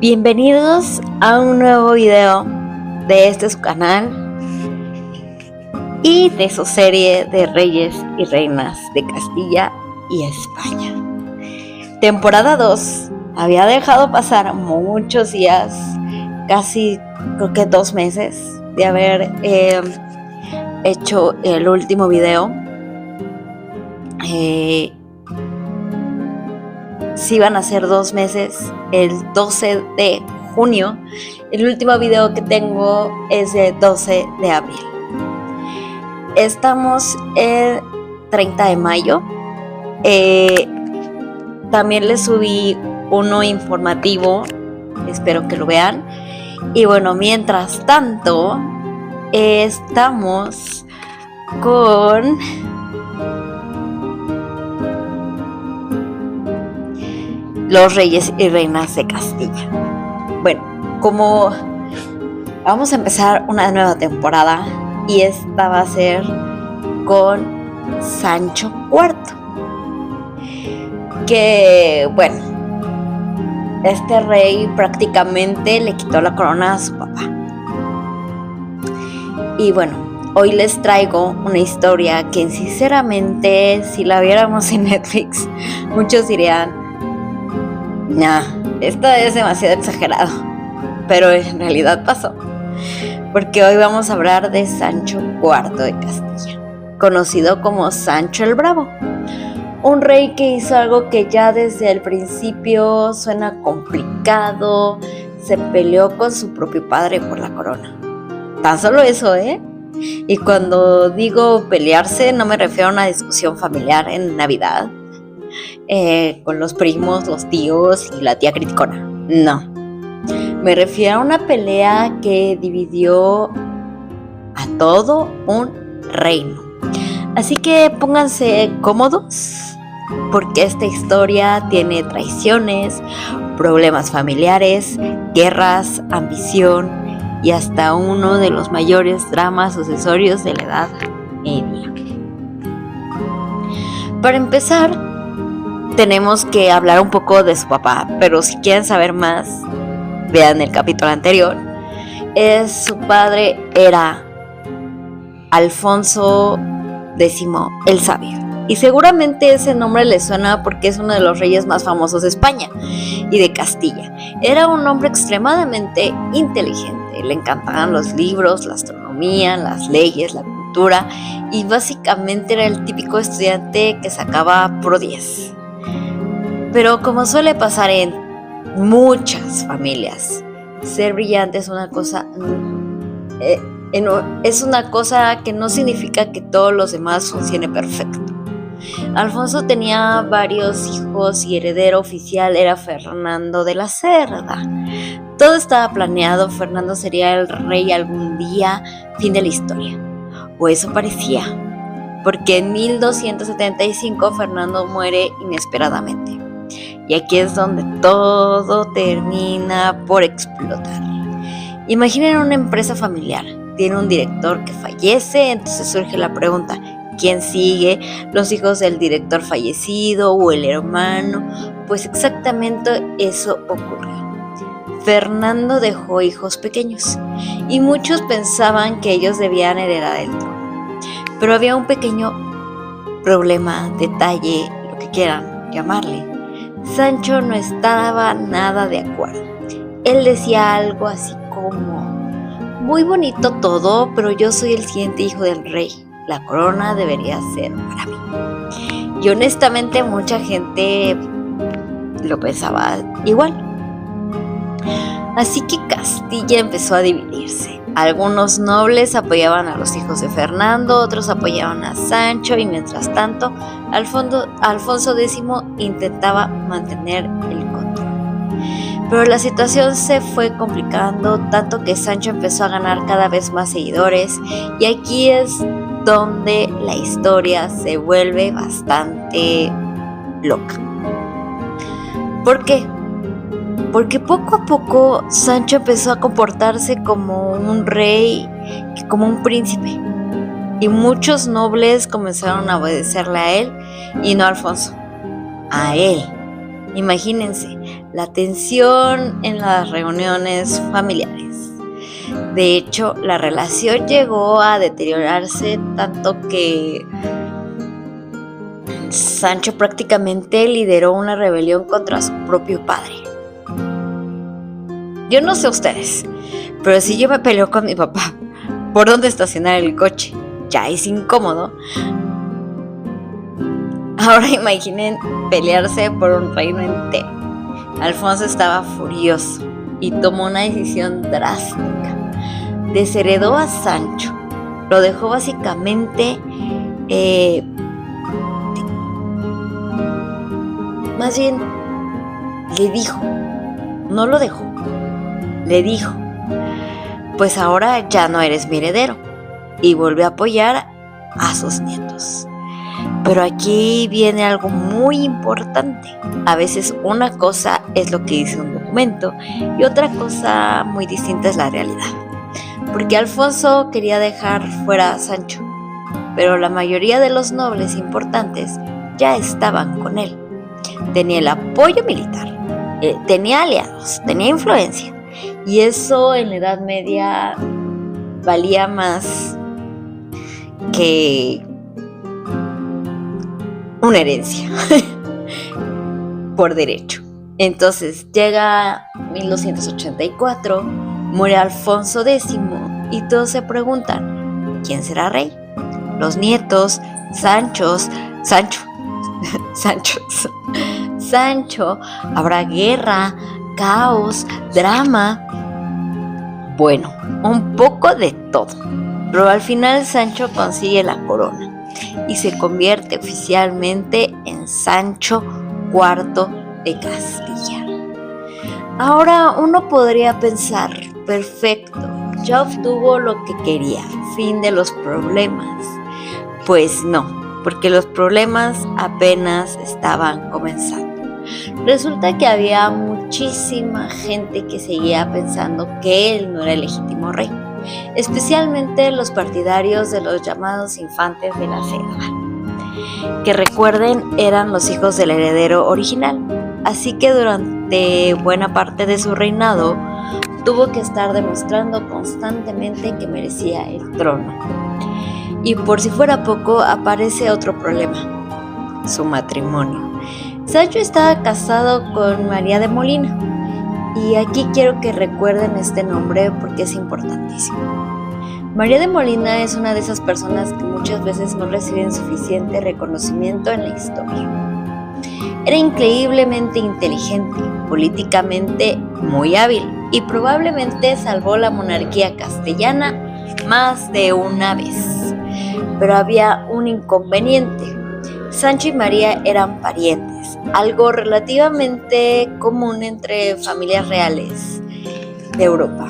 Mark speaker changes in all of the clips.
Speaker 1: Bienvenidos a un nuevo video de su canal y de su serie de Reyes y Reinas de Castilla y España. Temporada 2. Había dejado pasar muchos días, casi creo que 2 meses de haber hecho el último video. Sí van a ser 2 meses, el 12 de junio. El último video que tengo es el 12 de abril. Estamos el 30 de mayo. También les subí uno informativo, espero que lo vean. Y bueno, mientras tanto, estamos con los Reyes y Reinas de Castilla. Bueno, como vamos a empezar una nueva temporada y esta va a ser con Sancho IV, que bueno, este rey prácticamente le quitó la corona a su papá. Y bueno, hoy les traigo una historia que sinceramente si la viéramos en Netflix, muchos dirían: nah, esto es demasiado exagerado, pero en realidad pasó, porque hoy vamos a hablar de Sancho IV de Castilla, conocido como Sancho el Bravo, un rey que hizo algo que ya desde el principio suena complicado. Se peleó con su propio padre por la corona. Tan solo eso, Y cuando digo pelearse, no me refiero a una discusión familiar en Navidad, con los primos, los tíos y la tía criticona. No, me refiero a una pelea que dividió a todo un reino. Así que pónganse cómodos, porque esta historia tiene traiciones, problemas familiares, guerras, ambición y hasta uno de los mayores dramas sucesorios de la Edad Media. Para empezar, tenemos que hablar un poco de su papá, pero si quieren saber más, vean el capítulo anterior. Su padre era Alfonso X el Sabio, y seguramente ese nombre les suena porque es uno de los reyes más famosos de España y de Castilla. Era un hombre extremadamente inteligente, le encantaban los libros, la astronomía, las leyes, la cultura, y básicamente era el típico estudiante que sacaba pro 10. Pero como suele pasar en muchas familias, ser brillante es una cosa que no significa que todos los demás funcione perfecto. Alfonso tenía varios hijos y heredero oficial era Fernando de la Cerda. Todo estaba planeado, Fernando sería el rey algún día, fin de la historia. O eso parecía, porque en 1275 Fernando muere inesperadamente. Y aquí es donde todo termina por explotar. Imaginen una empresa familiar. Tiene un director que fallece, entonces surge la pregunta: ¿quién sigue? ¿Los hijos del director fallecido o el hermano? Pues exactamente eso ocurrió. Fernando dejó hijos pequeños y muchos pensaban que ellos debían heredar el trono. Pero había un pequeño problema, detalle, lo que quieran llamarle. Sancho no estaba nada de acuerdo. Él decía algo así como: muy bonito todo, pero yo soy el siguiente hijo del rey. La corona debería ser para mí. Y honestamente mucha gente lo pensaba igual. Así que Castilla empezó a dividirse. Algunos nobles apoyaban a los hijos de Fernando, otros apoyaban a Sancho, y mientras tanto Alfonso X intentaba mantener el control. Pero la situación se fue complicando tanto que Sancho empezó a ganar cada vez más seguidores, y aquí es donde la historia se vuelve bastante loca. ¿Por qué? Porque poco a poco Sancho empezó a comportarse como un rey, como un príncipe, y muchos nobles comenzaron a obedecerle a él y no a Alfonso, a él. Imagínense, la tensión en las reuniones familiares. De hecho, la relación llegó a deteriorarse tanto que Sancho prácticamente lideró una rebelión contra su propio padre. Yo no sé ustedes, pero si yo me peleo con mi papá por dónde estacionar el coche, ya es incómodo. Ahora imaginen pelearse por un reino entero. Alfonso estaba furioso y tomó una decisión drástica. Desheredó a Sancho, lo dejó básicamente, más bien le dijo, no lo dejó, le dijo, pues ahora ya no eres mi heredero, y volvió a apoyar a sus nietos. Pero aquí viene algo muy importante. A veces una cosa es lo que dice un documento y otra cosa muy distinta es la realidad. Porque Alfonso quería dejar fuera a Sancho, pero la mayoría de los nobles importantes ya estaban con él. Tenía el apoyo militar, tenía aliados, tenía influencia, y eso en la Edad Media valía más que una herencia por derecho. Entonces llega 1284, muere Alfonso X y todos se preguntan, ¿quién será rey? Los nietos, Sancho, habrá guerra, caos, drama. Bueno, un poco de todo. Pero al final Sancho consigue la corona y se convierte oficialmente en Sancho IV de Castilla. Ahora uno podría pensar, perfecto, ya obtuvo lo que quería, fin de los problemas. Pues no, porque los problemas apenas estaban comenzando. Resulta que había muchísima gente que seguía pensando que él no era el legítimo rey, especialmente los partidarios de los llamados infantes de la selva, que recuerden eran los hijos del heredero original, así que durante buena parte de su reinado tuvo que estar demostrando constantemente que merecía el trono. Y por si fuera poco, aparece otro problema: su matrimonio. Sancho estaba casado con María de Molina, y aquí quiero que recuerden este nombre porque es importantísimo. María de Molina es una de esas personas que muchas veces no reciben suficiente reconocimiento en la historia. Era increíblemente inteligente, políticamente muy hábil y probablemente salvó la monarquía castellana más de una vez. Pero había un inconveniente. Sancho y María eran parientes, algo relativamente común entre familias reales de Europa.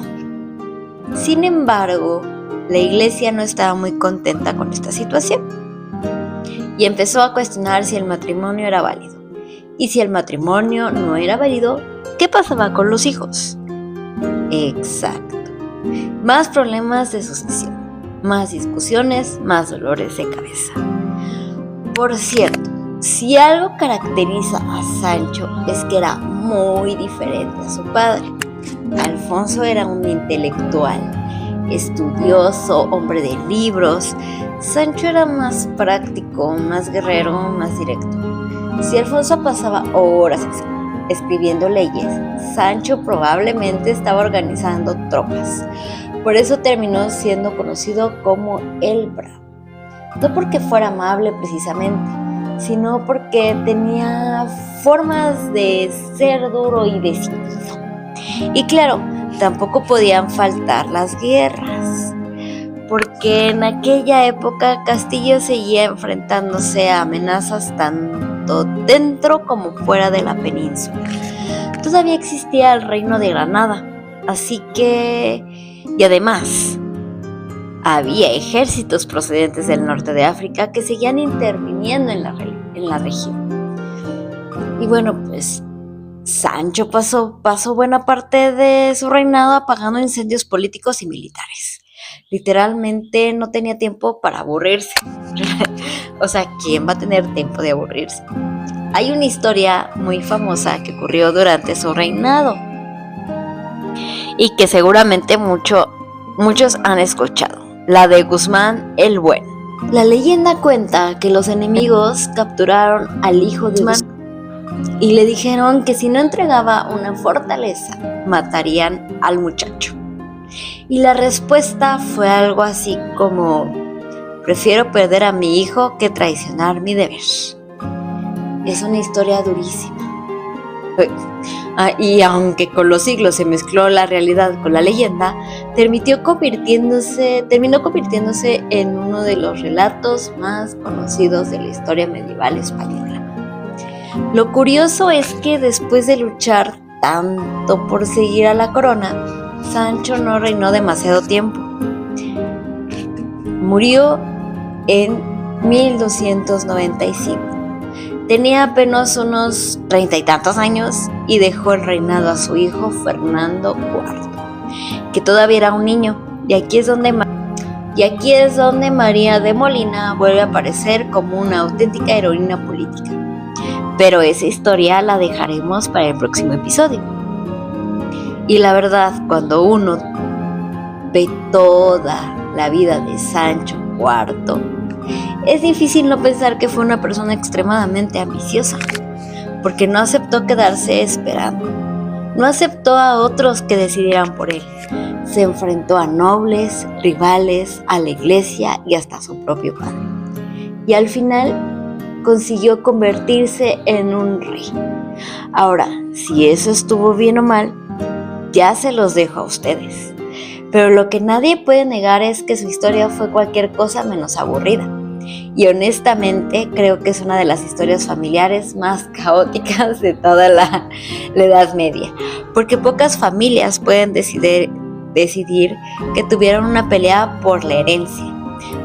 Speaker 1: Sin embargo, la iglesia no estaba muy contenta con esta situación y empezó a cuestionar si el matrimonio era válido. Y si el matrimonio no era válido, ¿qué pasaba con los hijos? Exacto. Más problemas de sucesión, más discusiones, más dolores de cabeza. Por cierto, si algo caracteriza a Sancho es que era muy diferente a su padre. Alfonso era un intelectual, estudioso, hombre de libros. Sancho era más práctico, más guerrero, más directo. Si Alfonso pasaba horas escribiendo leyes, Sancho probablemente estaba organizando tropas. Por eso terminó siendo conocido como el Bravo. No porque fuera amable precisamente, sino porque tenía formas de ser duro y decidido. Y claro, tampoco podían faltar las guerras, porque en aquella época Castilla seguía enfrentándose a amenazas tanto dentro como fuera de la península. Todavía existía el reino de Granada, así que... y además, había ejércitos procedentes del norte de África que seguían interviniendo en la región. Y bueno, pues Sancho pasó buena parte de su reinado apagando incendios políticos y militares. Literalmente no tenía tiempo para aburrirse. O sea, ¿quién va a tener tiempo de aburrirse? hay una historia muy famosa que ocurrió durante su reinado y que seguramente muchos han escuchado, la de Guzmán el Bueno. La leyenda cuenta que los enemigos capturaron al hijo de Guzmán y le dijeron que si no entregaba una fortaleza, matarían al muchacho. Y la respuesta fue algo así como: prefiero perder a mi hijo que traicionar mi deber. Es una historia durísima. Y aunque con los siglos se mezcló la realidad con la leyenda, terminó convirtiéndose en uno de los relatos más conocidos de la historia medieval española. Lo curioso es que después de luchar tanto por seguir a la corona, Sancho no reinó demasiado tiempo. Murió en 1295. Tenía apenas unos 30 y tantos años y dejó el reinado a su hijo Fernando IV, que todavía era un niño. Y aquí es donde María de Molina vuelve a aparecer como una auténtica heroína política. Pero esa historia la dejaremos para el próximo episodio. Y la verdad, cuando uno ve toda la vida de Sancho IV, es difícil no pensar que fue una persona extremadamente ambiciosa, porque no aceptó quedarse esperando. No aceptó a otros que decidieran por él. Se enfrentó a nobles, rivales, a la iglesia y hasta a su propio padre. Y al final consiguió convertirse en un rey. Ahora, si eso estuvo bien o mal, ya se los dejo a ustedes. Pero lo que nadie puede negar es que su historia fue cualquier cosa menos aburrida. Y honestamente creo que es una de las historias familiares más caóticas de toda la Edad Media, porque pocas familias pueden decidir que tuvieron una pelea por la herencia,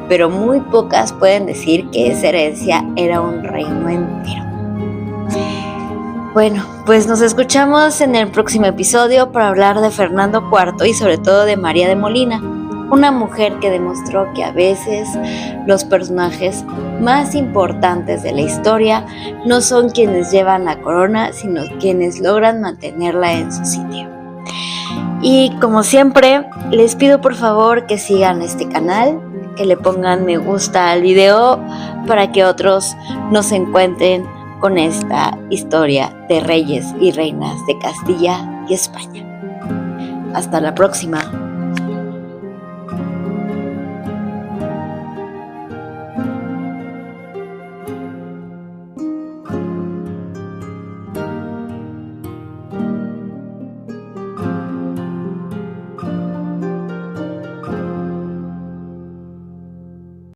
Speaker 1: pero muy pocas pueden decir que esa herencia era un reino entero. Bueno, pues nos escuchamos en el próximo episodio para hablar de Fernando IV y sobre todo de María de Molina, una mujer que demostró que a veces los personajes más importantes de la historia no son quienes llevan la corona, sino quienes logran mantenerla en su sitio. Y como siempre, les pido por favor que sigan este canal, que le pongan me gusta al video para que otros nos encuentren con esta historia de reyes y reinas de Castilla y España. Hasta la próxima.